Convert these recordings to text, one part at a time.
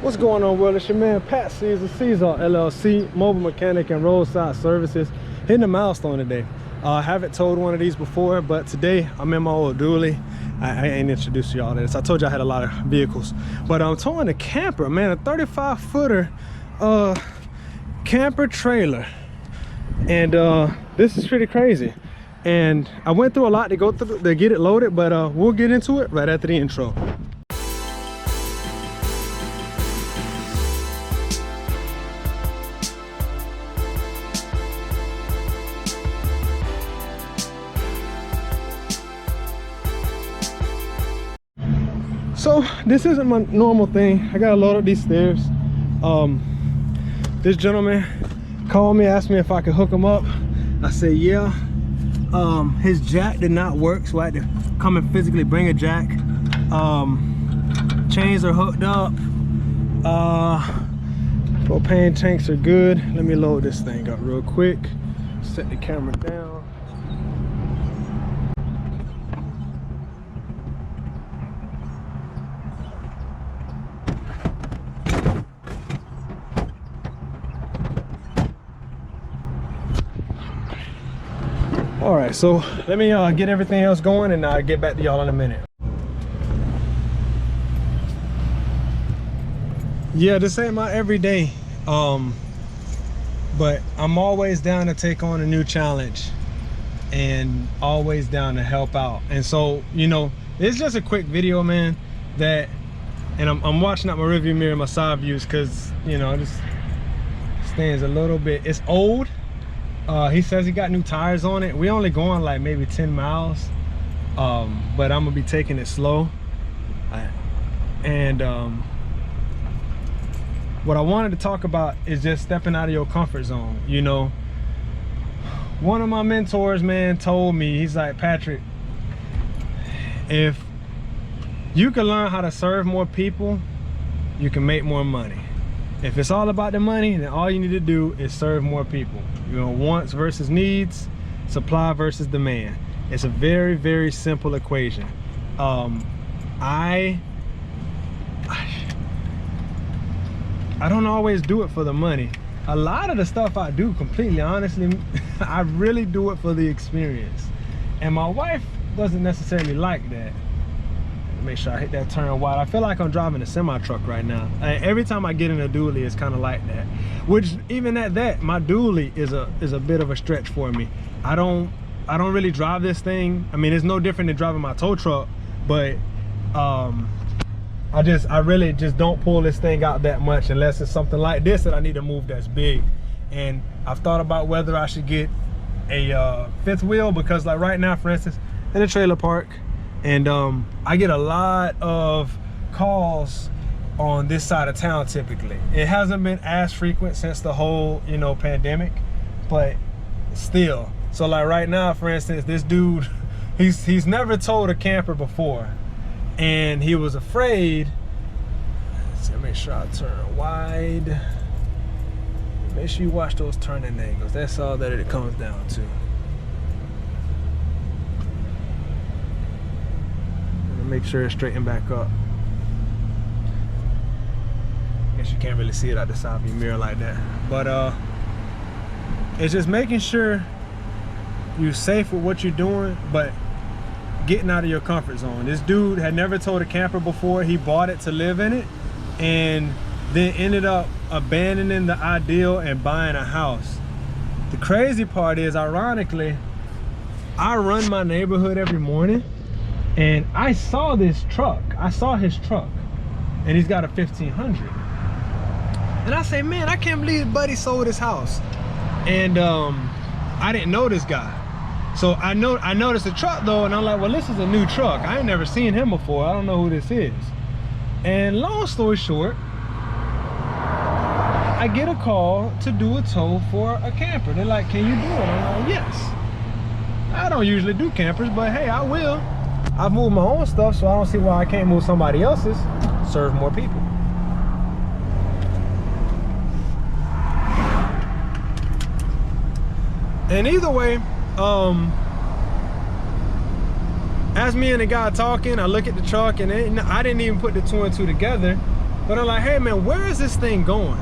What's going on, world? It's your man Pat Seasall, Seasall LLC, mobile mechanic and roadside services. Hitting a milestone today. I haven't towed one of these before, but today I'm in my old dually. I ain't introduced y'all to this. I told you I had a lot of vehicles, but I'm towing a camper, man, a 35-footer camper trailer, and this is pretty crazy. And I went through a lot to go through to get it loaded, but we'll get into it right after the intro. So this isn't my normal thing. I gotta load up these stairs. This gentleman called me, asked me if I could hook him up. I said yeah. His jack did not work, so I had to come and physically bring a jack. Chains are hooked up. Propane tanks are good. Let me load this thing up real quick. Set the camera down. All right, so let me get everything else going, and I'll get back to y'all in a minute. Yeah, this ain't my everyday, but I'm always down to take on a new challenge and always down to help out. And so, you know, it's just a quick video, man, that, and I'm watching out my rearview mirror, my side views, because, you know, this stands a little bit, it's old. He says he got new tires on it. We only going like maybe 10 miles, but I'm gonna be taking it slow. What I wanted to talk about is just stepping out of your comfort zone. You know, one of my mentors, man, told me, he's like, Patrick, if you can learn how to serve more people, you can make more money. If it's all about the money, then all you need to do is serve more people. You know, wants versus needs, supply versus demand. It's a very, very simple equation. I don't always do it for the money. A lot of the stuff I do, completely honestly, I really do it for the experience. And my wife doesn't necessarily like that. Make sure I hit that turn wide. I feel like I'm driving a semi truck right now. Every time I get in a dually, it's kind of like that. Which, even at that, my dually is a bit of a stretch for me. I don't really drive this thing. I mean, it's no different than driving my tow truck, but I really just don't pull this thing out that much unless it's something like this that I need to move that's big. And I've thought about whether I should get a fifth wheel, because like right now, for instance, in a trailer park, and I get a lot of calls on this side of town typically. It hasn't been as frequent since the whole, you know, pandemic, but still. So like right now, for instance, this dude, he's never towed a camper before, and he was afraid. Let's see, make sure I turn wide. Make sure you watch those turning angles. That's all that it comes down to. Make sure it's straightened back up. I guess you can't really see it out the side of your mirror like that, but it's just making sure you're safe with what you're doing, but getting out of your comfort zone. This dude had never towed a camper before. He bought it to live in it, and then ended up abandoning the ideal and buying a house. The crazy part is, ironically, I run my neighborhood every morning, and I saw this truck. I saw his truck, and he's got a 1500. And I say, man, I can't believe buddy sold his house. And I didn't know this guy. So I noticed the truck though, and I'm like, well, this is a new truck. I ain't never seen him before. I don't know who this is. And long story short, I get a call to do a tow for a camper. They're like, can you do it? I'm like, yes. I don't usually do campers, but hey, I will. I've moved my own stuff, so I don't see why I can't move somebody else's. Serve more people. And either way, as me and the guy talking, I look at the truck, and I didn't even put the two and two together. But I'm like, hey man, where is this thing going?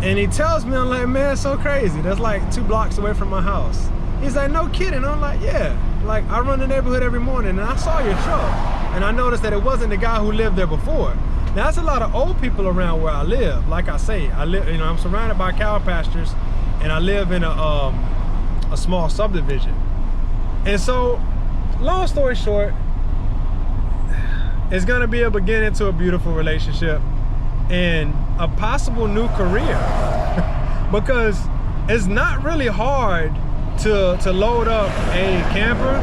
And he tells me, I'm like, man, it's so crazy. That's like 2 blocks away from my house. He's like, no kidding. I'm like, yeah. Like, I run the neighborhood every morning and I saw your truck. And I noticed that it wasn't the guy who lived there before. Now, there's a lot of old people around where I live. Like I say, I live, you know, I'm surrounded by cow pastures and I live in a small subdivision. And so, long story short, it's gonna be a beginning to a beautiful relationship and a possible new career. Because it's not really hard to load up a camper.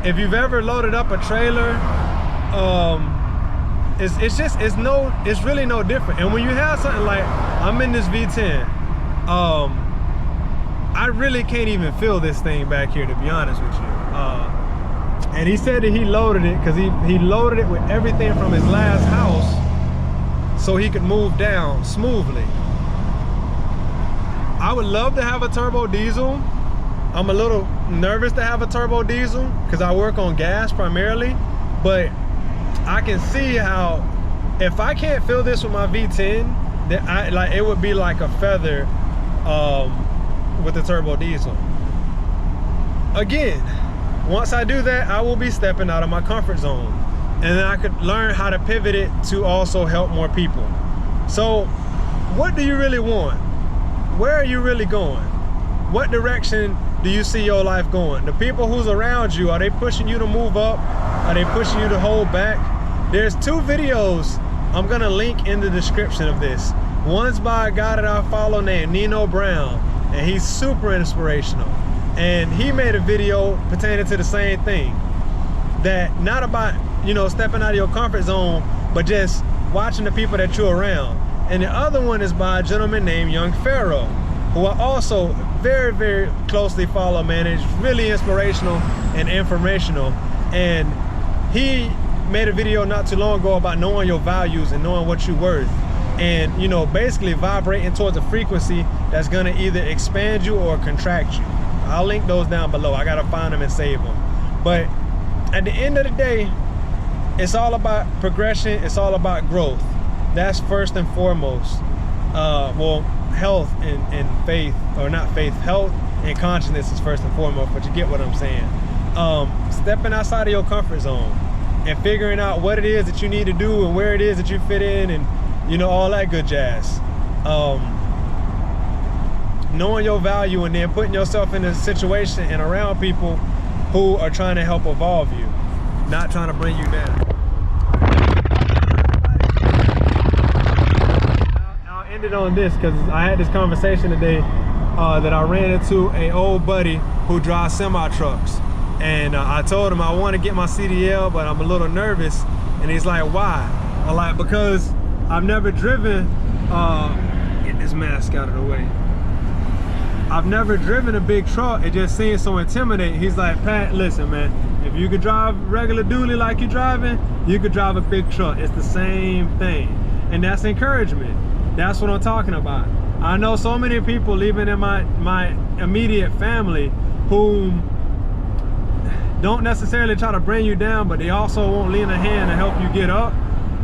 If you've ever loaded up a trailer, it's really no different. And when you have something like, I'm in this V10, I really can't even feel this thing back here, to be honest with you. And he said that he loaded it because he loaded it with everything from his last house so he could move down smoothly. I would love to have a turbo diesel. I'm a little nervous to have a turbo diesel because I work on gas primarily, but I can see how if I can't fill this with my V10, then it would be like a feather with the turbo diesel. Again, once I do that, I will be stepping out of my comfort zone, and then I could learn how to pivot it to also help more people. So what do you really want? Where are you really going? What direction do you see your life going? The people who's around you, are they pushing you to move up? Are they pushing you to hold back? There's 2 videos I'm gonna link in the description of this. One's by a guy that I follow named Nino Brown, and he's super inspirational. And he made a video pertaining to the same thing. That not about, you know, stepping out of your comfort zone, but just watching the people that you're around. And the other one is by a gentleman named Young Pharaoh, who I also very, very closely follow, man. It's really inspirational and informational. And he made a video not too long ago about knowing your values and knowing what you're worth. And, you know, basically vibrating towards a frequency that's gonna either expand you or contract you. I'll link those down below. I gotta find them and save them. But at the end of the day, it's all about progression. It's all about growth. That's first and foremost. Well, health and faith, or not faith, health and consciousness is first and foremost, but you get what I'm saying. Stepping outside of your comfort zone and figuring out what it is that you need to do and where it is that you fit in, and, you know, all that good jazz. Knowing your value and then putting yourself in a situation and around people who are trying to help evolve you, not trying to bring you down. I'll end it on this because I had this conversation today that I ran into an old buddy who drives semi-trucks. And I told him I want to get my CDL, but I'm a little nervous. And he's like, why? I'm like, because I've never driven, get this mask out of the way. I've never driven a big truck. It just seems so intimidating. He's like, Pat, listen, man, if you could drive regular dually like you're driving, you could drive a big truck. It's the same thing. And that's encouragement. That's what I'm talking about. I know so many people, even in my immediate family, who don't necessarily try to bring you down, but they also won't lend a hand to help you get up.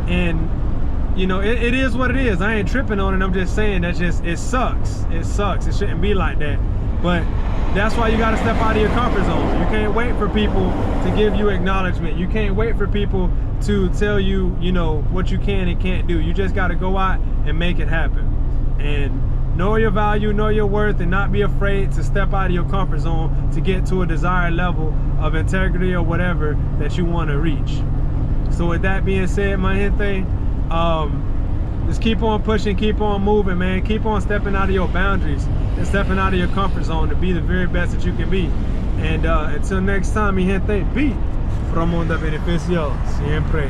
And you know, it is what it is. I ain't tripping on it. I'm just saying that it sucks. It sucks. It shouldn't be like that. But that's why you got to step out of your comfort zone. You can't wait for people to give you acknowledgement. You can't wait for people to tell you, you know, what you can and can't do. You just got to go out and make it happen. And know your value, know your worth, and not be afraid to step out of your comfort zone to get to a desired level of integrity or whatever that you want to reach. So with that being said, my gente, just keep on pushing, keep on moving, man. Keep on stepping out of your boundaries and stepping out of your comfort zone to be the very best that you can be. And until next time, mi gente, be from Mondayrationale siempre.